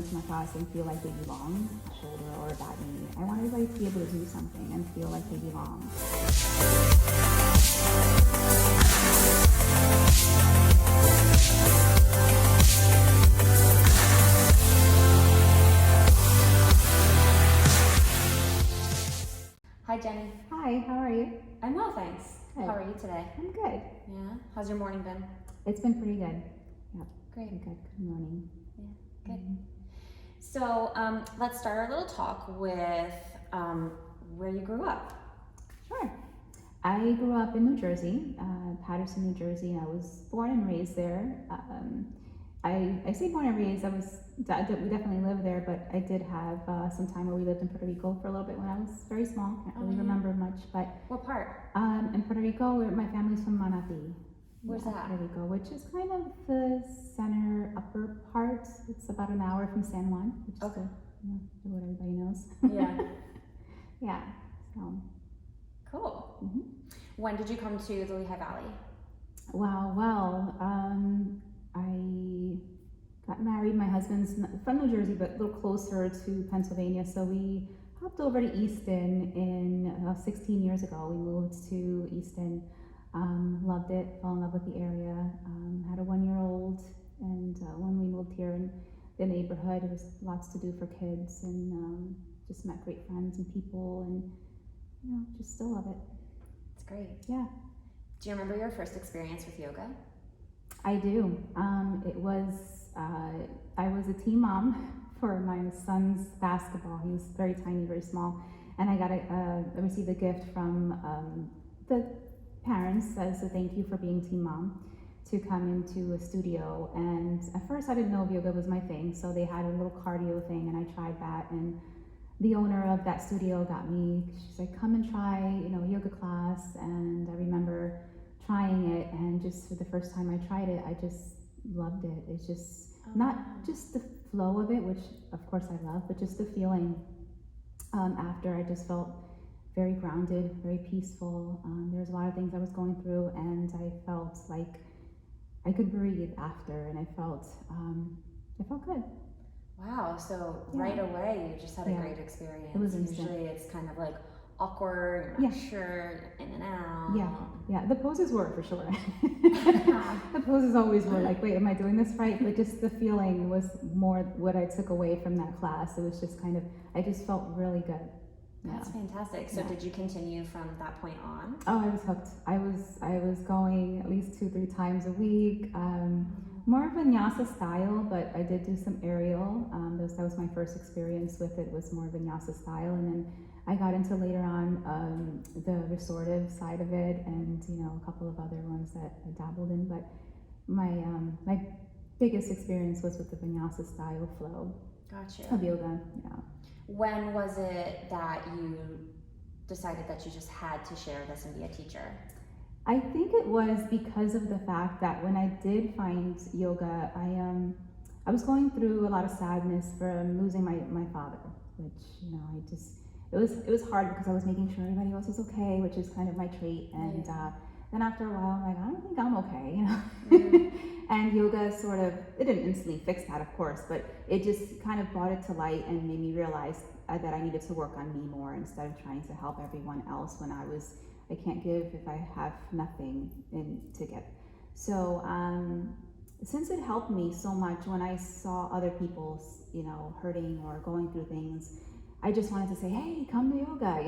into my class and feel like they belong, a shoulder or a bad knee. I want everybody to be able to do something and feel like they belong. Hi, Jenny. Hi, how are you? I'm well, thanks. Good. How are you today? I'm good. Yeah? How's your morning been? It's been pretty good. Yep. Great. Pretty good. Good morning. Yeah, good. So let's start our little talk with where you grew up. Sure. I grew up in New Jersey, Paterson, New Jersey. I was born and raised there. I say born and raised. We definitely lived there, but I did have some time where we lived in Puerto Rico for a little bit when I was very small. Can't really remember much, but What part? in Puerto Rico, my family's from Manatí. Where's that? Puerto Rico, which is kind of the center upper part. It's about an hour from San Juan, which is what everybody knows. Yeah. Yeah. So. Cool. Mm-hmm. When did you come to the Lehigh Valley? Wow. Well, I got married. My husband's from New Jersey, but a little closer to Pennsylvania. So we hopped over to Easton in 16 years ago. We moved to Easton. Loved it, fell in love with the area, had a 1-year-old, and when we moved here in the neighborhood, there was lots to do for kids, and just met great friends and people, and just still love it. It's great. Yeah. Do you remember your first experience with yoga? I do. It was, I was a team mom for my son's basketball. He was very tiny, very small, and I received a gift from the parents as a thank you for being team mom to come into a studio. And at first I didn't know if yoga was my thing, so they had a little cardio thing and I tried that, and the owner of that studio got me, she's like, come and try yoga class. And I remember trying it, and just for the first time I tried it, I just loved it. It's just not just the flow of it, which of course I love, but just the feeling after. I just felt very grounded, very peaceful. There was a lot of things I was going through, and I felt like I could breathe after, and I felt good. Wow, so right away you just had a great experience. It was instant. Usually it's kind of like awkward, you're not sure, in and out. Yeah, the poses were for sure. The poses always were like, wait, am I doing this right? But just the feeling was more what I took away from that class. It was just I just felt really good. That's fantastic. So did you continue from that point on? Oh, I was hooked. I was going at least 2-3 times a week. More of a vinyasa style, but I did do some aerial. That was my first experience with it. Was more of a vinyasa style, and then I got into later on the restorative side of it, and a couple of other ones that I dabbled in. But my biggest experience was with the vinyasa style flow. Gotcha. Of yoga. Yeah. When was it that you decided that you just had to share this and be a teacher? I think it was because of the fact that when I did find yoga, I was going through a lot of sadness from losing my father, which it was hard because I was making sure everybody else was okay, which is kind of my trait. And then after a while, I'm like, I don't think I'm okay, And yoga it didn't instantly fix that, of course, but it just kind of brought it to light and made me realize that I needed to work on me more instead of trying to help everyone else when I can't give if I have nothing to give. So since it helped me so much when I saw other people, hurting or going through things, I just wanted to say, hey, come to yoga,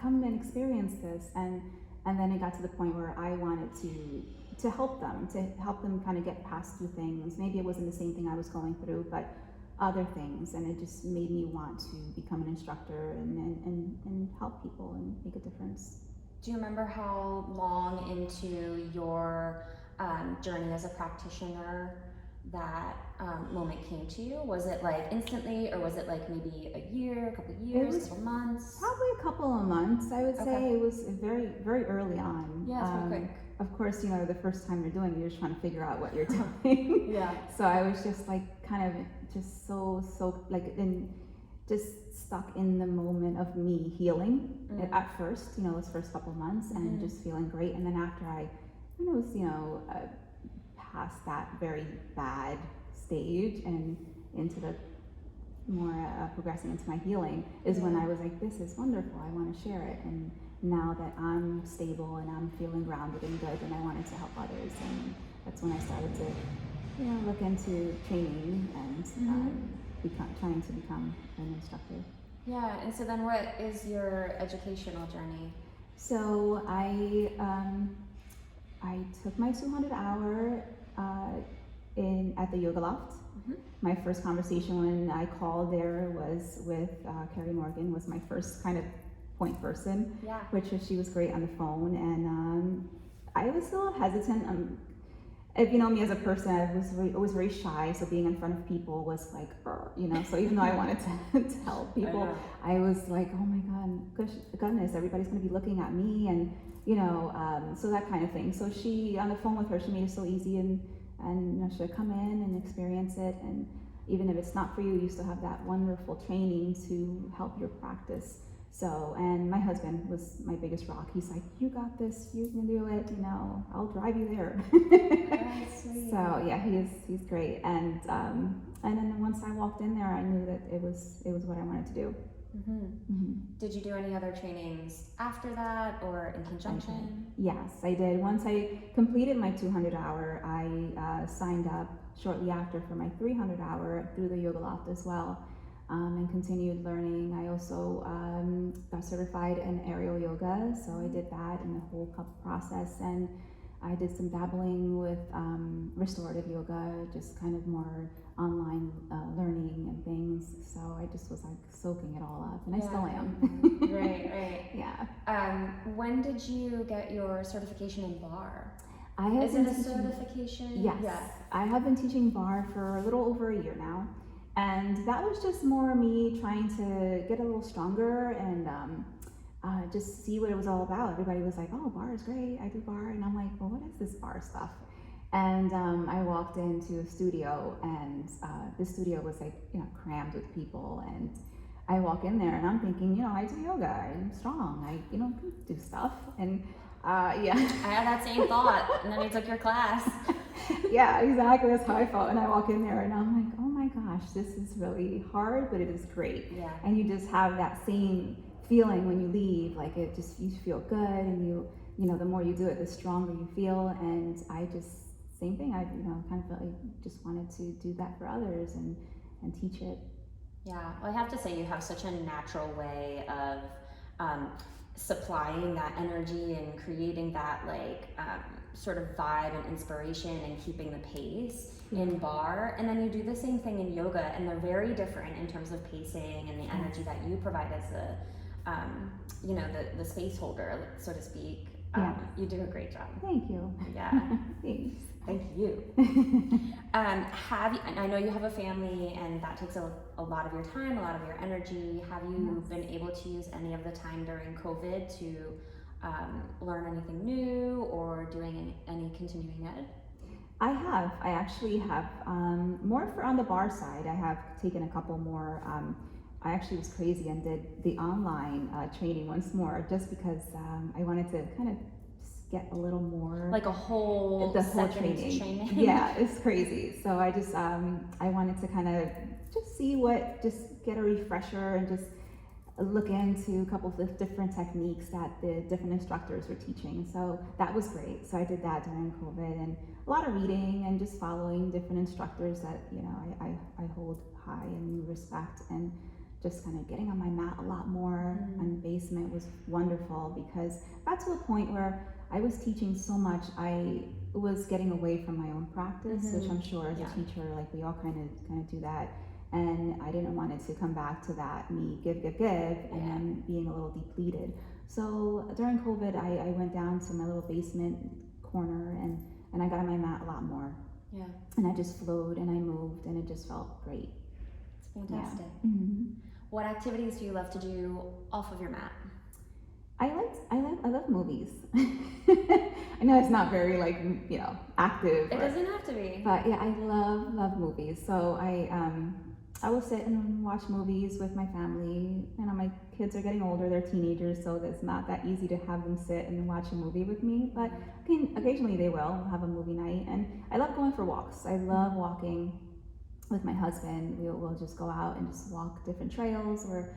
come and experience this. And then it got to the point where I wanted to help them kind of get past through things. Maybe it wasn't the same thing I was going through, but other things, and it just made me want to become an instructor and help people and make a difference. Do you remember how long into your journey as a practitioner that moment came to you? Was it like instantly, or was it like maybe a year, a couple of years, a couple months? Probably a couple of months, I would say. It was very, very early on. Yeah, it's pretty quick. Of course, the first time you're doing it, you're just trying to figure out what you're doing. Yeah. So I was just like kind of just so like just stuck in the moment of me healing at first, those first couple of months, and just feeling great. And then after I was, past that very bad stage and into the more progressing into my healing is when I was like, this is wonderful, I want to share it. And now that I'm stable and I'm feeling grounded and good, and I wanted to help others, and that's when I started to, you know, look into training and trying to become an instructor. Yeah, and so then what is your educational journey? So I took my 200-hour at the Yoga Loft. My first conversation when I called there was with Carrie Morgan, was my first kind of point person, which she was great on the phone, and I was a little hesitant. If you know me as a person, I was very shy, so being in front of people was like, you know, so even though I wanted to help people, I was like, oh my goodness, everybody's gonna be looking at me, and you know, so that kind of thing. So she, on the phone with her, she made it so easy, and you know, she'll come in and experience it, and even if it's not for you, you still have that wonderful training to help your practice. So, and my husband was my biggest rock. He's like, you got this, you can do it, you know, I'll drive you there. So yeah, he's great. And then once I walked in there, I knew that it was what I wanted to do. Did you do any other trainings after that or in conjunction? Yes, I did. Once I completed my 200-hour, I signed up shortly after for my 300-hour through the Yoga Loft as well, and continued learning. I also got certified in aerial yoga, so I did that in the whole process, and I did some dabbling with restorative yoga, just kind of more online learning and things. So I just was like soaking it all up, and I still am. Right. Yeah. When did you get your certification in bar? Is it a certification? Yes. Yeah. I have been teaching bar for a little over a year now, and that was just more me trying to get a little stronger and just see what it was all about. Everybody was like, oh, bar is great, I do bar, and I'm like, well, what is this bar stuff? And I walked into a studio, and the studio was like, you know, crammed with people, and I walk in there and I'm thinking, you know, I do yoga, I'm strong, I, you know, can do stuff, and yeah. I had that same thought, and then you took your class. Yeah, exactly, that's how I felt. And I walk in there and I'm like, oh my gosh, this is really hard, but it is great. Yeah. And you just have that same feeling when you leave, like it just, you feel good, and you know, the more you do it, the stronger you feel. And I just, same thing, I, you know, kind of felt like just wanted to do that for others and teach it. Yeah, well, I have to say you have such a natural way of supplying that energy and creating that like sort of vibe and inspiration and keeping the pace in bar, and then you do the same thing in yoga, and they're very different in terms of pacing and the energy that you provide as the you know, the space holder, so to speak. You do a great job. Thank you. Yeah. Thanks. Thank you. Have you, I know you have a family, and that takes a lot of your time, a lot of your energy. Have you been able to use any of the time during COVID to learn anything new or doing any continuing ed? I actually have more for on the bar side. I have taken a couple more. I actually was crazy and did the online training once more, just because I wanted to kind of get a little more, like the whole training. Yeah, it's crazy. So I just I wanted to kind of just see just get a refresher and just look into a couple of different techniques that the different instructors were teaching. So that was great. So I did that during COVID, and a lot of reading and just following different instructors that, you know, I hold high and respect, and just kind of getting on my mat a lot more. And the basement was wonderful, because got to a point where I was teaching so much, I was getting away from my own practice, which I'm sure as a teacher, like we all kind of do that. And I didn't want it to come back to that, me give, and then being a little depleted. So during COVID, I went down to my little basement corner, and I got on my mat a lot more. Yeah. And I just flowed and I moved, and it just felt great. It's fantastic. Yeah. Mm-hmm. What activities do you love to do off of your mat? I love movies. I know it's not very, like, you know, active. It doesn't have to be. But yeah, I love movies. So I will sit and watch movies with my family. You know, my kids are getting older, they're teenagers, so it's not that easy to have them sit and watch a movie with me. But occasionally they will have a movie night. And I love going for walks. I love walking. with my husband, we'll just go out and just walk different trails, or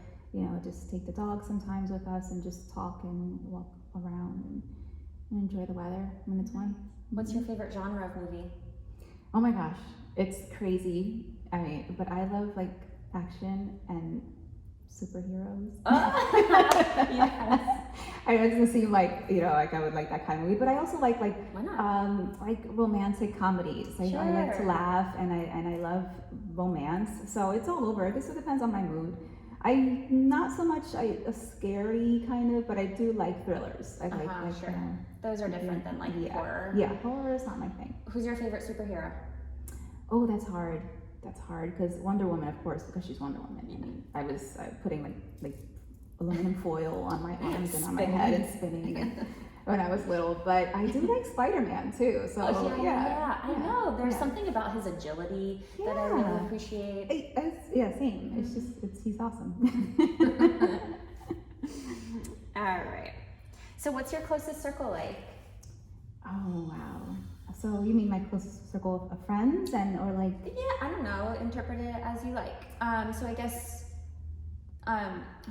just take the dog sometimes with us and just talk and walk around and enjoy the weather when it's warm. What's your favorite genre of movie? Oh my gosh, it's crazy. I mean, but I love like action and superheroes. Yes. I know it doesn't seem like like I would like that kind of movie, but I also like Why not? like romantic comedies. I like to Sure. laugh, and I love romance. So it's all over. I guess it depends on my mood. I not so much a scary kind of, but I do like thrillers. I like Sure. Those are different than like horror. Yeah, horror is not my thing. Who's your favorite superhero? Oh, that's hard. That's hard because Wonder Woman, of course, because she's Wonder Woman. I mean, I was putting like aluminum foil on my arms and on my head and spinning when I was little. But I do like Spider-Man too. So Yeah. I know. There's something about his agility that I really appreciate. Same. It's just he's awesome. All right. So what's your closest circle like? Oh wow. So you mean my closest circle of friends or like? Yeah, I don't know. Interpret it as you like. So I guess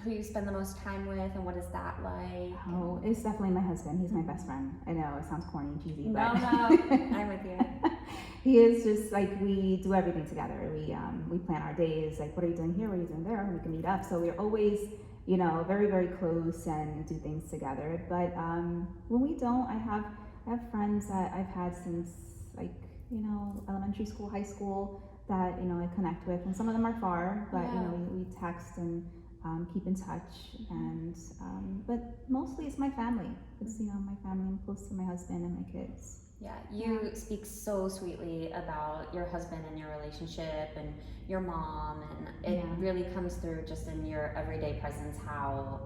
who you spend the most time with, and what is that like? Oh, it's definitely my husband. He's my best friend. I know it sounds corny and cheesy, No, but I'm with you. he is just like, we do everything together. We plan our days. Like, what are you doing here? What are you doing there? And we can meet up. So we're always very, very close and do things together. But when we don't, I have friends that I've had since like elementary school, high school that I connect with, and some of them are far, but we text and keep in touch. And but mostly it's my family. It's my family. I'm close to my husband and my kids. Yeah, you speak so sweetly about your husband and your relationship and your mom, and it really comes through just in your everyday presence how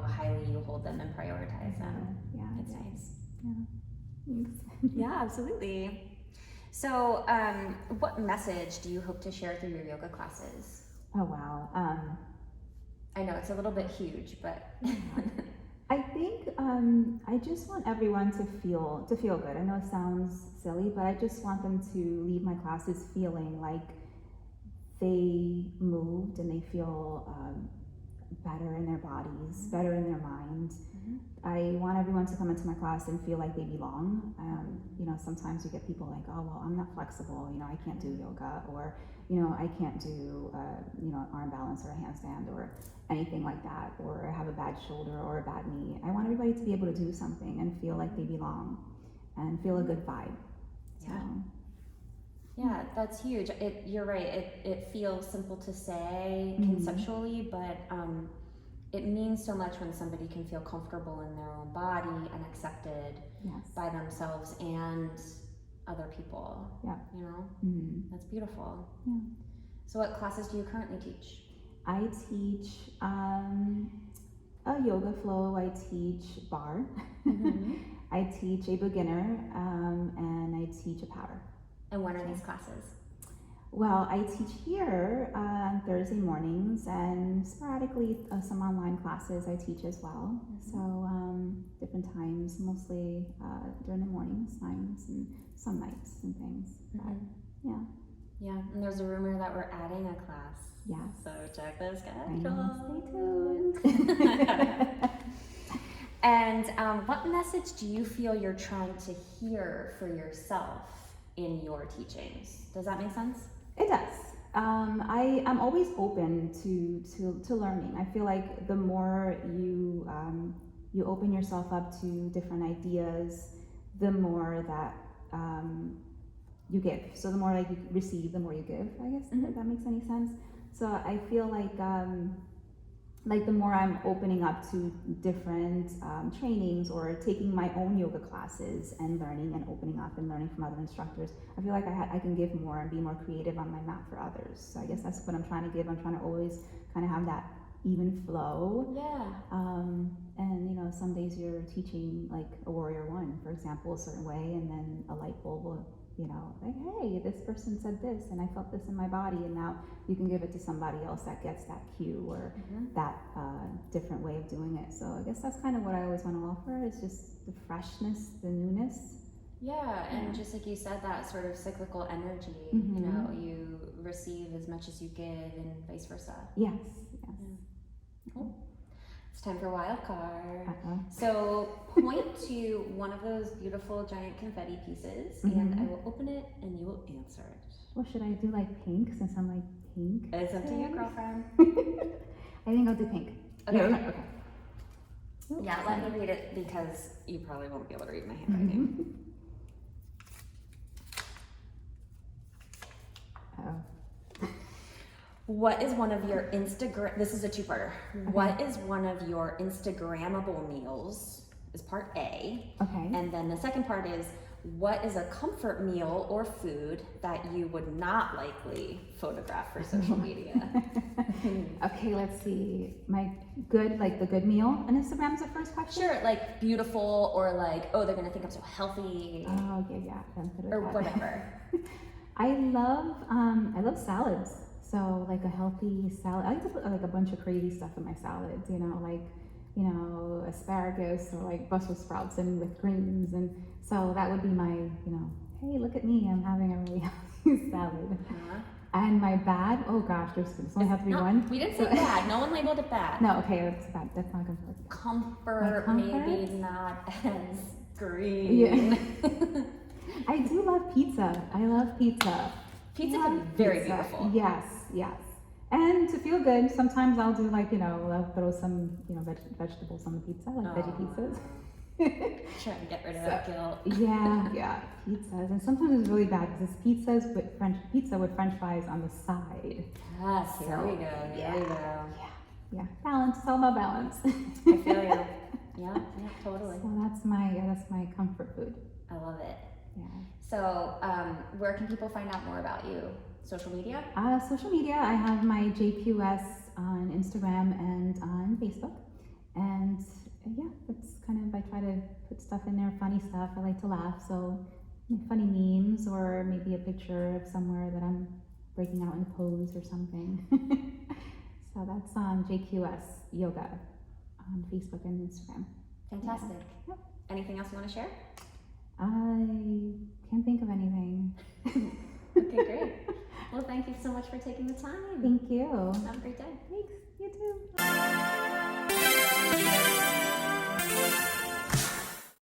highly you hold them and prioritize them. Yeah, it's nice. Yeah, thanks. Yeah, absolutely. So, what message do you hope to share through your yoga classes? Oh wow. I know it's a little bit huge, but I think I just want everyone to feel good. I know it sounds silly, but I just want them to leave my classes feeling like they moved and they feel better in their bodies, better in their minds. I want everyone to come into my class and feel like they belong. Sometimes you get people like, oh, well, I'm not flexible, I can't do yoga, or, I can't do, arm balance or a handstand or anything like that, or I have a bad shoulder or a bad knee. I want everybody to be able to do something and feel like they belong and feel a good vibe. Yeah, that's huge. You're right. It feels simple to say conceptually, but it means so much when somebody can feel comfortable in their own body and accepted by themselves and other people. Yeah. That's beautiful. Yeah. So what classes do you currently teach? I teach a yoga flow. I teach bar. I teach a beginner, and I teach a powder. And when are these classes? Well, I teach here on Thursday mornings, and sporadically some online classes I teach as well. So different times, mostly during the mornings times and some nights and things. But, Yeah, and there's a rumor that we're adding a class. Yes. So check the I schedule. know, stay tuned. And what message do you feel you're trying to hear for yourself in your teachings? Does that make sense? It does. I'm always open to learning. I feel like the more you open yourself up to different ideas, the more that you give. So the more like you receive, the more you give. I guess if that makes any sense. So I feel like the more I'm opening up to different trainings or taking my own yoga classes and learning and opening up and learning from other instructors, I feel like I can give more and be more creative on my mat for others. So I guess that's what I'm trying to give. I'm trying to always kind of have that even flow. Yeah. And some days you're teaching like a Warrior One, for example, a certain way, and then a light bulb will, like, hey, this person said this and I felt this in my body, and now you can give it to somebody else that gets that cue or that different way of doing it. So I guess that's kind of what I always want to offer, is just the freshness, the newness Yeah, and Yeah. just like you said, that sort of cyclical energy, Mhm. you know, you receive as much as you give and vice versa. Yes, yes. Cool. It's time for wild card. Uh-oh. So point to one of those beautiful giant confetti pieces and I Mhm. will open it and you will answer it. Well, should I do like pink since I'm like pink? It's up to you, today? girlfriend. I think I'll do pink. Okay. No, okay. Oops, Yeah, let me read it because you probably won't be able to read my handwriting. Mhm. Oh. What is one of your Instagram? This is a two-parter. What is one of your Instagrammable meals? Is part A, Okay. and then the second part is what is a comfort meal or food that you would not likely photograph for social media? Okay, let's see. My good, like the good meal on Instagram is the first question? Sure, like beautiful or like, oh, they're gonna think I'm so healthy Oh, yeah. I'm good with or that. whatever. I love salads. So like a healthy salad. I like to put like a bunch of crazy stuff in my salads, asparagus or like Brussels sprouts and with greens. And so that would be my, hey, look at me, I'm having a really healthy salad. Uh-huh. And my bad, oh gosh, there's only have to be No, one. we didn't say So- bad. No one labeled it bad. No, okay, that's bad. That's not good for Comfort, My comfort? maybe not as green. Yeah. I do love pizza. I love pizza. Pizza Love can be very pizza. beautiful. Yes, yes. And to feel good, sometimes I'll do like, I'll throw some, vegetables on the pizza, like veggie pizzas. Trying to get rid of that guilt. Yeah, pizzas. And sometimes it's really bad because it's pizza with French fries on the side. Yes, here So, we go. Here we go. Yeah. Balance. It's all about balance. I feel you. Yeah, totally. So that's my comfort food. I love it. Yeah. So, where can people find out more about you? Social media? Social media, I have my JQS on Instagram and on Facebook. And yeah, that's kind of, I try to put stuff in there, funny stuff. I like to laugh. So funny memes or maybe a picture of somewhere that I'm breaking out in a pose or something. So that's on JQS Yoga on Facebook and Instagram. Fantastic. Yep. Anything else you want to share? I can't think of anything. Okay, great. Well, thank you so much for taking the time. Thank you. Have a great day.